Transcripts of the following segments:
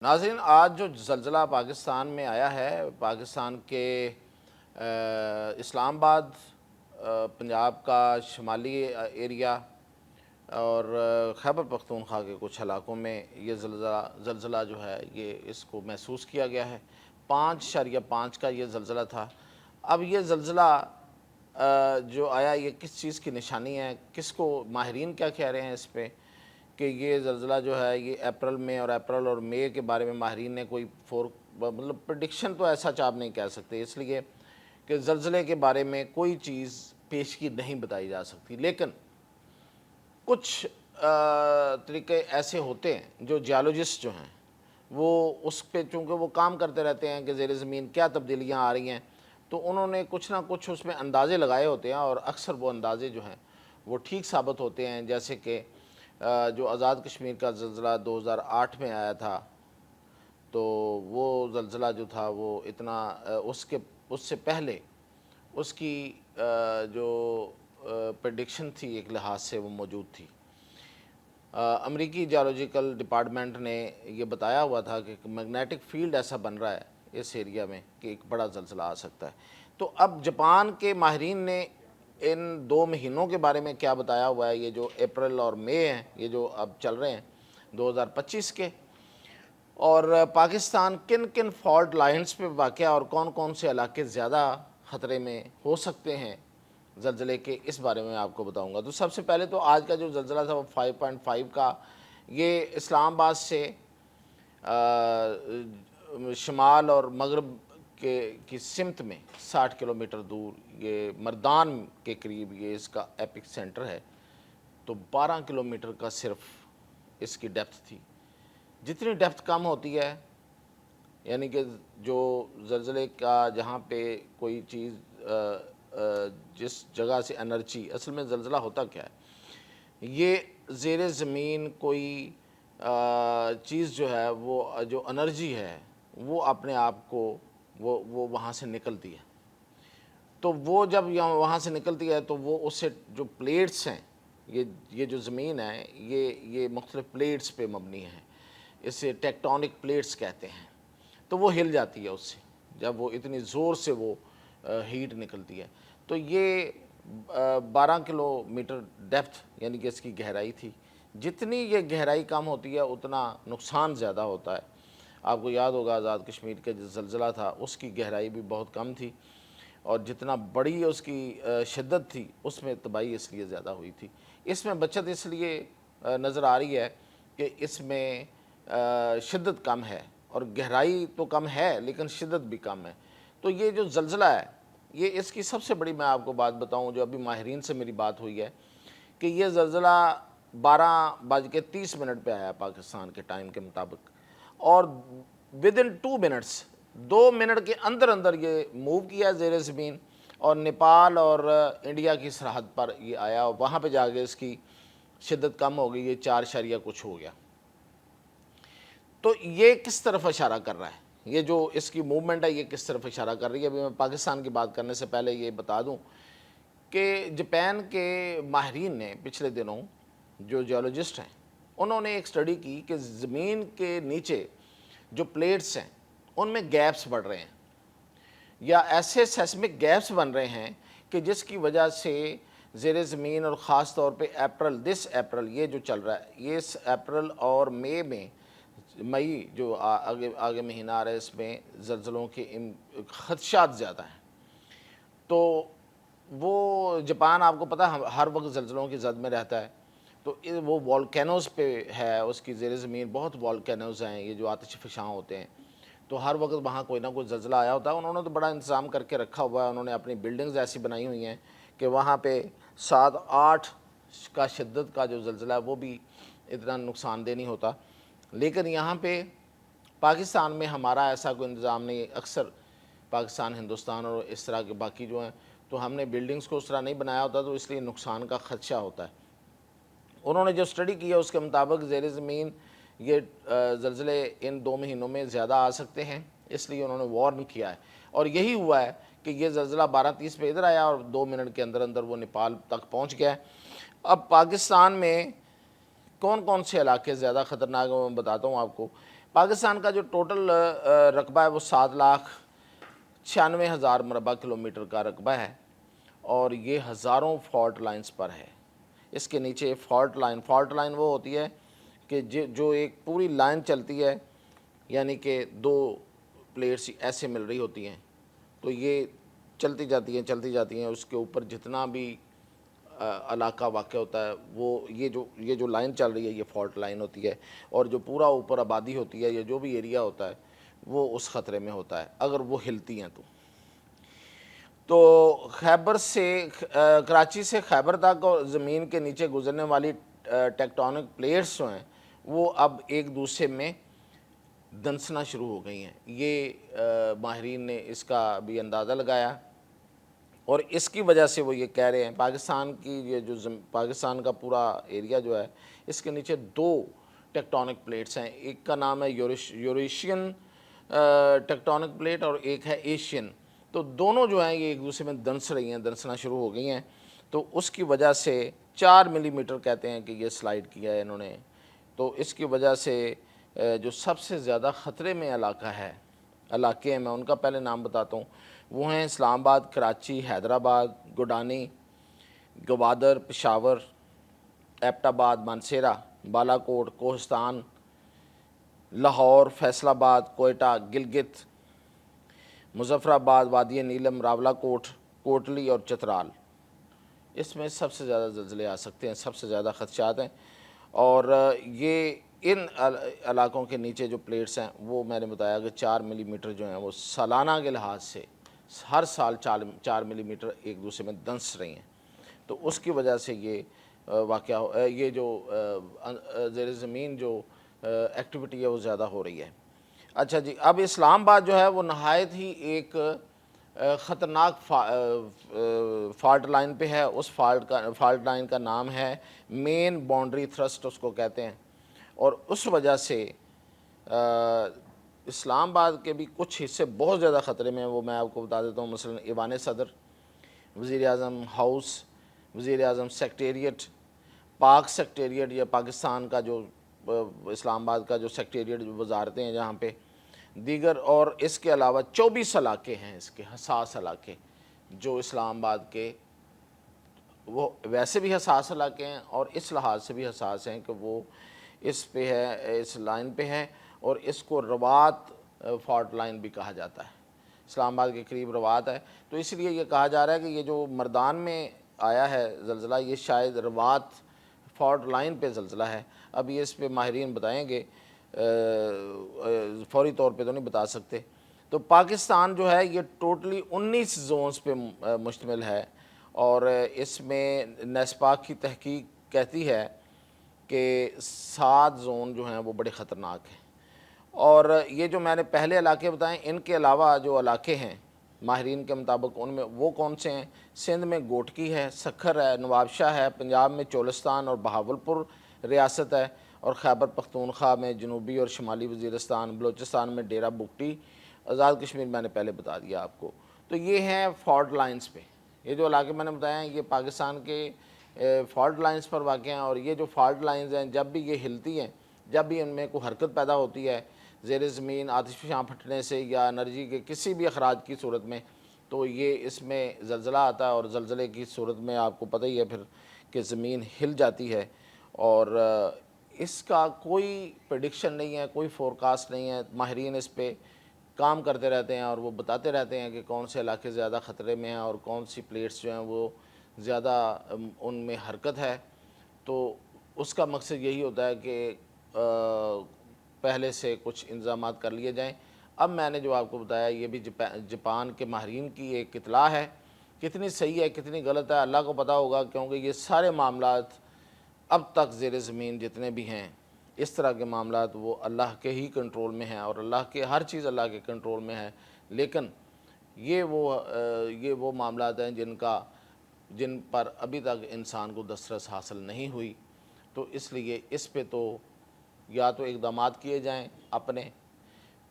ناظرین، آج جو زلزلہ پاکستان میں آیا ہے، پاکستان کے اسلام آباد، پنجاب کا شمالی ایریا اور خیبر پختونخوا کے کچھ علاقوں میں یہ زلزلہ جو ہے یہ اس کو محسوس کیا گیا ہے۔ 5.5 کا یہ زلزلہ تھا۔ اب یہ زلزلہ جو آیا یہ کس چیز کی نشانی ہے، کس کو ماہرین کیا کہہ رہے ہیں اس پہ کہ یہ زلزلہ جو ہے یہ اپریل اور مئی کے بارے میں ماہرین نے کوئی مطلب پریڈکشن تو ایسا آپ نہیں کہہ سکتے، اس لیے کہ زلزلے کے بارے میں کوئی چیز پیشگی نہیں بتائی جا سکتی، لیکن کچھ طریقے ایسے ہوتے ہیں جو جیولوجسٹ جو ہیں وہ اس پہ چونکہ وہ کام کرتے رہتے ہیں کہ زیر زمین کیا تبدیلیاں آ رہی ہیں، تو انہوں نے کچھ نہ کچھ اس میں اندازے لگائے ہوتے ہیں، اور اکثر وہ اندازے جو ہیں وہ ٹھیک ثابت ہوتے ہیں۔ جیسے کہ جو آزاد کشمیر کا زلزلہ 2008 میں آیا تھا، تو وہ زلزلہ جو تھا وہ اتنا اس سے پہلے اس کی جو پریڈکشن تھی ایک لحاظ سے وہ موجود تھی۔ امریکی جیولوجیکل ڈپارٹمنٹ نے یہ بتایا ہوا تھا کہ میگنیٹک فیلڈ ایسا بن رہا ہے اس ایریا میں کہ ایک بڑا زلزلہ آ سکتا ہے۔ تو اب جاپان کے ماہرین نے ان 2 مہینوں کے بارے میں کیا بتایا ہوا ہے، یہ جو اپریل اور مئی ہیں یہ جو اب چل رہے ہیں 2025 کے، اور پاکستان کن کن فالٹ لائنز پہ واقع اور کون کون سے علاقے زیادہ خطرے میں ہو سکتے ہیں زلزلے کے، اس بارے میں آپ کو بتاؤں گا۔ تو سب سے پہلے تو آج کا جو زلزلہ تھا وہ 5.5 کا، یہ اسلام آباد سے شمال اور مغرب کی سمت میں 60 کلومیٹر دور، یہ مردان کے قریب یہ اس کا ایپک سینٹر ہے۔ تو 12 کلومیٹر کا صرف اس کی ڈیپتھ تھی۔ جتنی ڈیپتھ کم ہوتی ہے، یعنی کہ جو زلزلے کا جہاں پہ کوئی چیز جس جگہ سے انرجی، اصل میں زلزلہ ہوتا کیا ہے، یہ زیر زمین کوئی چیز جو ہے وہ جو انرجی ہے وہ اپنے آپ کو وہ وہاں سے نکلتی ہے۔ تو وہ جب وہاں سے نکلتی ہے تو وہ اس سے جو پلیٹس ہیں، یہ جو زمین ہے یہ مختلف پلیٹس پہ مبنی ہے، اسے ٹیکٹونک پلیٹس کہتے ہیں، تو وہ ہل جاتی ہے اس سے جب وہ اتنی زور سے وہ ہیٹ نکلتی ہے۔ تو یہ 12 کلومیٹر ڈیپتھ یعنی کہ اس کی گہرائی تھی۔ جتنی یہ گہرائی کم ہوتی ہے اتنا نقصان زیادہ ہوتا ہے۔ آپ کو یاد ہوگا آزاد کشمیر کا جو زلزلہ تھا اس کی گہرائی بھی بہت کم تھی، اور جتنا بڑی اس کی شدت تھی اس میں تباہی اس لیے زیادہ ہوئی تھی۔ اس میں بچت اس لیے نظر آ رہی ہے کہ اس میں شدت کم ہے، اور گہرائی تو کم ہے لیکن شدت بھی کم ہے۔ تو یہ جو زلزلہ ہے یہ اس کی سب سے بڑی، میں آپ کو بات بتاؤں جو ابھی ماہرین سے میری بات ہوئی ہے، کہ یہ زلزلہ 12:30 پہ آیا پاکستان کے ٹائم کے مطابق، اور ودن 2 منٹ کے اندر اندر یہ موو کیا زیر زمین، اور نیپال اور انڈیا کی سرحد پر یہ آیا، اور وہاں پہ جا کے اس کی شدت کم ہو گئی، یہ 4 کچھ ہو گیا۔ تو یہ کس طرف اشارہ کر رہا ہے، یہ جو اس کی موومنٹ ہے یہ کس طرف اشارہ کر رہی ہے؟ ابھی میں پاکستان کی بات کرنے سے پہلے یہ بتا دوں کہ جاپان کے ماہرین نے پچھلے دنوں، جو جیولوجسٹ ہیں، انہوں نے ایک سٹڈی کی کہ زمین کے نیچے جو پلیٹس ہیں ان میں گیپس بڑھ رہے ہیں، یا ایسے سیسمک گیپس بن رہے ہیں کہ جس کی وجہ سے زیر زمین، اور خاص طور پہ اپریل یہ جو چل رہا ہے، یہ اپریل اور مئی جو آگے مہینہ آ رہا ہے، اس میں زلزلوں کے خدشات زیادہ ہیں۔ تو وہ جاپان آپ کو پتہ ہر وقت زلزلوں کی زد میں رہتا ہے، تو وہ والکینوز پہ ہے، اس کی زیر زمین بہت والکینوز ہیں یہ جو آتش فشاں ہوتے ہیں، تو ہر وقت وہاں کوئی نہ کوئی زلزلہ آیا ہوتا ہے۔ انہوں نے تو بڑا انتظام کر کے رکھا ہوا ہے، انہوں نے اپنی بلڈنگز ایسی بنائی ہوئی ہیں کہ وہاں پہ 7-8 کا شدت کا جو زلزلہ ہے وہ بھی اتنا نقصان دہ نہیں ہوتا۔ لیکن یہاں پہ پاکستان میں ہمارا ایسا کوئی انتظام نہیں ہے، اکثر پاکستان، ہندوستان اور اس طرح کے باقی جو ہیں، تو ہم نے بلڈنگز کو اس طرح نہیں بنایا ہوتا، تو اس لیے نقصان کا خدشہ ہوتا ہے۔ انہوں نے جو سٹڈی کی ہے اس کے مطابق زیر زمین یہ زلزلے ان 2 مہینوں میں زیادہ آ سکتے ہیں، اس لیے انہوں نے وارن کیا ہے، اور یہی ہوا ہے کہ یہ زلزلہ 12:30 پہ ادھر آیا اور 2 منٹ کے اندر اندر وہ نیپال تک پہنچ گیا ہے۔ اب پاکستان میں کون کون سے علاقے زیادہ خطرناک ہیں میں بتاتا ہوں آپ کو۔ پاکستان کا جو ٹوٹل رقبہ ہے وہ 7,96,000 مربع کلومیٹر کا رقبہ ہے، اور یہ ہزاروں فالٹ لائنز پر ہے۔ اس کے نیچے فالٹ لائن وہ ہوتی ہے کہ جو ایک پوری لائن چلتی ہے، یعنی کہ دو پلیٹس ایسے مل رہی ہوتی ہیں، تو یہ چلتی جاتی ہیں، اس کے اوپر جتنا بھی علاقہ واقع ہوتا ہے وہ یہ جو لائن چل رہی ہے یہ فالٹ لائن ہوتی ہے، اور جو پورا اوپر آبادی ہوتی ہے یا جو بھی ایریا ہوتا ہے وہ اس خطرے میں ہوتا ہے اگر وہ ہلتی ہیں تو خیبر سے کراچی سے خیبر تک اور زمین کے نیچے گزرنے والی ٹیکٹونک پلیٹس جو ہیں وہ اب ایک دوسرے میں دنسنا شروع ہو گئی ہیں۔ یہ ماہرین نے اس کا بھی اندازہ لگایا، اور اس کی وجہ سے وہ یہ کہہ رہے ہیں پاکستان کی یہ جو پاکستان کا پورا ایریا جو ہے اس کے نیچے دو ٹیکٹونک پلیٹس ہیں، ایک کا نام ہے یوریشین ٹیکٹونک پلیٹ اور ایک ہے ایشین، تو دونوں جو ہیں یہ ایک دوسرے میں دنسنا شروع ہو گئی ہیں، تو اس کی وجہ سے 4 ملی میٹر کہتے ہیں کہ یہ سلائیڈ کیا ہے انہوں نے۔ تو اس کی وجہ سے جو سب سے زیادہ خطرے میں علاقے ہیں میں ان کا پہلے نام بتاتا ہوں، وہ ہیں اسلام آباد، کراچی، حیدرآباد، گوڈانی، گوادر، پشاور، ایبٹ آباد، مانسیرہ، بالا کوٹ، کوہستان، لاہور، فیصل آباد، کوئٹہ، گلگت، مظفر آباد، وادی نیلم، راولہ کوٹ، کوٹلی اور چترال۔ اس میں سب سے زیادہ زلزلے آ سکتے ہیں، سب سے زیادہ خدشات ہیں، اور یہ ان علاقوں کے نیچے جو پلیٹس ہیں وہ میں نے بتایا کہ 4 ملی میٹر جو ہیں وہ سالانہ کے لحاظ سے ہر سال 4 ملی میٹر ایک دوسرے میں دنس رہی ہیں، تو اس کی وجہ سے یہ واقعہ یہ جو زیر زمین جو ایکٹیویٹی ہے وہ زیادہ ہو رہی ہے۔ اچھا جی، اب اسلام آباد جو ہے وہ نہایت ہی ایک خطرناک فالٹ لائن پہ ہے، اس فالٹ لائن کا نام ہے مین باؤنڈری تھرسٹ اس کو کہتے ہیں، اور اس وجہ سے اسلام آباد کے بھی کچھ حصے بہت زیادہ خطرے میں ہیں، وہ میں آپ کو بتا دیتا ہوں، مثلا ایوان صدر، وزیر اعظم ہاؤس، وزیر اعظم سیکریٹریٹ، پاک سیکریٹریٹ یا پاکستان کا جو اسلام آباد کا جو سیکریٹریٹ وزارتیں ہیں جہاں پہ دیگر، اور اس کے علاوہ 24 علاقے ہیں اس کے حساس علاقے جو اسلام آباد کے وہ ویسے بھی حساس علاقے ہیں اور اس لحاظ سے بھی حساس ہیں کہ وہ اس پہ ہے، اس لائن پہ ہے، اور اس کو روات فالٹ لائن بھی کہا جاتا ہے، اسلام آباد کے قریب روات ہے، تو اس لیے یہ کہا جا رہا ہے کہ یہ جو مردان میں آیا ہے زلزلہ یہ شاید روات فالٹ لائن پہ زلزلہ ہے۔ اب یہ اس پہ ماہرین بتائیں گے، فوری طور پہ تو نہیں بتا سکتے۔ تو پاکستان جو ہے یہ ٹوٹلی 19 زونز پہ مشتمل ہے، اور اس میں نیسپاک کی تحقیق کہتی ہے کہ 7 زون جو ہیں وہ بڑے خطرناک ہیں، اور یہ جو میں نے پہلے علاقے بتائیں ان کے علاوہ جو علاقے ہیں ماہرین کے مطابق ان میں وہ کون سے ہیں، سندھ میں گوٹکی ہے، سکھر ہے، نواب شاہ ہے، پنجاب میں چولستان اور بہاولپور ریاست ہے، اور خیبر پختونخوا میں جنوبی اور شمالی وزیرستان، بلوچستان میں ڈیرہ بگٹی، آزاد کشمیر میں نے پہلے بتا دیا آپ کو۔ تو یہ ہیں فالٹ لائنز پہ، یہ جو علاقے میں نے بتایا ہیں یہ پاکستان کے فالٹ لائنز پر واقع ہیں، اور یہ جو فالٹ لائنز ہیں جب بھی یہ ہلتی ہیں، جب بھی ان میں کوئی حرکت پیدا ہوتی ہے زیر زمین آتش فشاں پھٹنے سے یا انرجی کے کسی بھی اخراج کی صورت میں، تو یہ اس میں زلزلہ آتا ہے، اور زلزلے کی صورت میں آپ کو پتہ ہی ہے پھر کہ زمین ہل جاتی ہے، اور اس کا کوئی پریڈکشن نہیں ہے، کوئی فورکاسٹ نہیں ہے، ماہرین اس پہ کام کرتے رہتے ہیں اور وہ بتاتے رہتے ہیں کہ کون سے علاقے زیادہ خطرے میں ہیں اور کون سی پلیٹس جو ہیں وہ زیادہ ان میں حرکت ہے، تو اس کا مقصد یہی ہوتا ہے کہ پہلے سے کچھ انتظامات کر لیے جائیں۔ اب میں نے جو آپ کو بتایا یہ بھی جاپان کے ماہرین کی ایک اطلاع ہے، کتنی صحیح ہے کتنی غلط ہے اللہ کو پتہ ہوگا، کیونکہ یہ سارے معاملات اب تک زیر زمین جتنے بھی ہیں اس طرح کے معاملات وہ اللہ کے ہی کنٹرول میں ہیں، اور اللہ کے ہر چیز اللہ کے کنٹرول میں ہے، لیکن یہ وہ معاملات ہیں جن پر ابھی تک انسان کو دسترس حاصل نہیں ہوئی، تو اس لیے اس پہ تو یا تو اقدامات کیے جائیں اپنے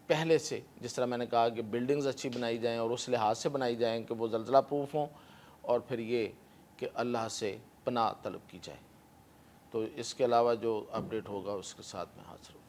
پہلے سے، جس طرح میں نے کہا کہ بلڈنگز اچھی بنائی جائیں اور اس لحاظ سے بنائی جائیں کہ وہ زلزلہ پروف ہوں، اور پھر یہ کہ اللہ سے پناہ طلب کی جائے۔ تو اس کے علاوہ جو اپڈیٹ ہوگا اس کے ساتھ میں حاضر ہوں۔